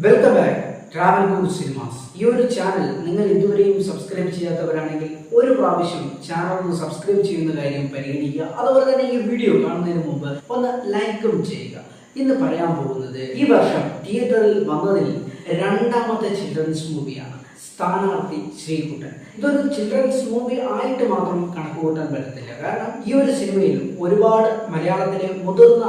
Welcome back travel ഗുരു cinemas. ഈ ഒരു channel നിങ്ങൾ ഇതുവരെയും സബ്സ്ക്രൈബ് ചെയ്യാത്തവരാണെങ്കിൽ ഒരു പ്രാവശ്യം ചാനൽ ഒന്ന് സബ്സ്ക്രൈബ് ചെയ്യുന്ന കാര്യം പരിഗണിക്കുക. അതുപോലെ തന്നെ ഈ വീഡിയോ കാണുന്നതിന് മുമ്പ് ഒന്ന് ലൈക്കും ചെയ്യുക. ഇന്ന് പറയാൻ പോകുന്നത് ഈ വർഷം തിയേറ്ററിൽ വന്നതിൽ രണ്ടാമത്തെ ചിൽഡ്രൻസ് മൂവിയാണ് സ്ഥാനാർത്ഥി ശ്രീകുട്ടൻ. ഇതൊരു ചിൽഡ്രൻസ് മൂവി ആയിട്ട് മാത്രം കണക്കുകൂട്ടാൻ പറ്റത്തില്ല. കാരണം ഈ ഒരു സിനിമയിൽ ഒരുപാട് മലയാളത്തിലെ മുതിർന്ന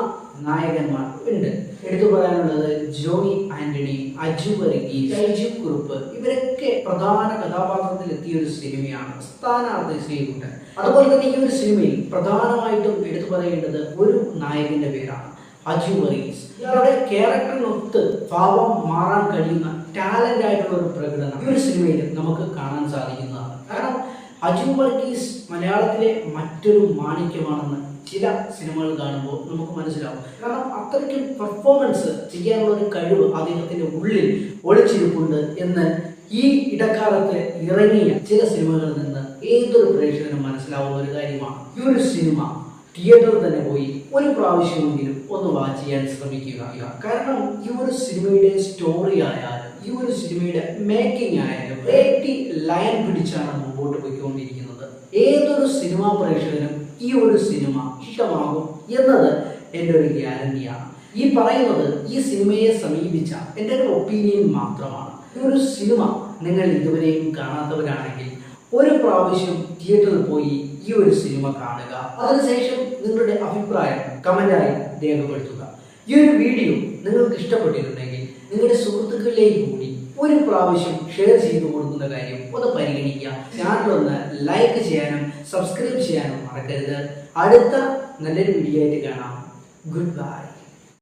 നായകന്മാർ ഉണ്ട്. എടുത്തു പറയാനുള്ളത് ജോണി ആന്റണി, അജു വർഗീസ്, ഷൈജു കുറുപ്പ്, ഇവരൊക്കെ പ്രധാന കഥാപാത്രത്തിൽ എത്തിയ ഒരു സിനിമയാണ് സ്ഥാനാർത്ഥി ശ്രീകുട്ടൻ. അതുപോലെ തന്നെ ഈ ഒരു സിനിമയിൽ പ്രധാനമായിട്ടും എടുത്തു പറയേണ്ടത് ഒരു നായകന്റെ പേരാണ് അജു വർഗീസ്. ഇയാളുടെ ക്യാരക്ടറിനൊത്ത് ഭാവം മാറാൻ കഴിയുന്ന ടാലന്റ് ആയിട്ടുള്ള ഒരു പ്രകടനം ഈ ഒരു സിനിമയിൽ നമുക്ക് കാണാൻ സാധിക്കുന്നതാണ്. കാരണം അജു വർഗീസ് മലയാളത്തിലെ മറ്റൊരു മാണിക്യമാണെന്ന് ചില സിനിമകൾ കാണുമ്പോൾ നമുക്ക് മനസ്സിലാവും. കാരണം അത്രയ്ക്കും പെർഫോമൻസ് ചെയ്യാനുള്ള ഒരു കഴിവ് അദ്ദേഹത്തിന്റെ ഉള്ളിൽ ഒളിച്ചിരിപ്പുണ്ട് എന്ന് ഈ ഇടക്കാലത്ത് ഇറങ്ങിയ ചില സിനിമകളിൽ നിന്ന് ഏതൊരു പ്രേക്ഷകനും മനസ്സിലാവുന്ന ഒരു കാര്യമാണ്. ഈ ഒരു സിനിമ തിയേറ്ററിൽ തന്നെ പോയി ഒരു പ്രാവശ്യമെങ്കിലും ഒന്ന് വാച്ച് ചെയ്യാൻ ശ്രമിക്കുക. കാരണം ഈ ഒരു സിനിമയുടെ സ്റ്റോറി ആയാലും ഈ ഒരു സിനിമയുടെ മേക്കിംഗ് ആയാലും ലൈൻ പിടിച്ചാണ് മുമ്പോട്ട് പോയിക്കൊണ്ടിരിക്കുന്നത്. ഏതൊരു സിനിമാ പ്രേക്ഷകനും ഈ ഒരു സിനിമ ഇഷ്ടമാകും എന്നത് എൻ്റെ ഒരു ഗ്യാരണ്ടിയാണ്. ഈ പറയുന്നത് ഈ സിനിമയെ സമീപിച്ച എൻ്റെ ഒരു ഒപ്പീനിയൻ മാത്രമാണ്. ഈ ഒരു സിനിമ നിങ്ങൾ ഇതുവരെയും കാണാത്തവരാണെങ്കിൽ ഒരു പ്രാവശ്യം തിയേറ്ററിൽ പോയി ഈ ഒരു സിനിമ കാണുക. അതിനുശേഷം നിങ്ങളുടെ അഭിപ്രായം കമന്റായി രേഖപ്പെടുത്തുക. ഈ ഒരു വീഡിയോ നിങ്ങൾക്ക് ഇഷ്ടപ്പെട്ടിട്ടുണ്ടെങ്കിൽ നിങ്ങളുടെ സുഹൃത്തുക്കളിലേക്ക് കൂടി ഒരു പ്രാവശ്യം ഷെയർ ചെയ്തു കൊടുക്കുന്ന കാര്യം ഒന്ന് പരിഗണിക്കുക. ചാനൽ ഒന്ന് ലൈക്ക് ചെയ്യാനും സബ്സ്ക്രൈബ് ചെയ്യാനും മറക്കരുത്. അടുത്ത നല്ലൊരു വീഡിയോ ആയിട്ട് കാണാം. Good bye.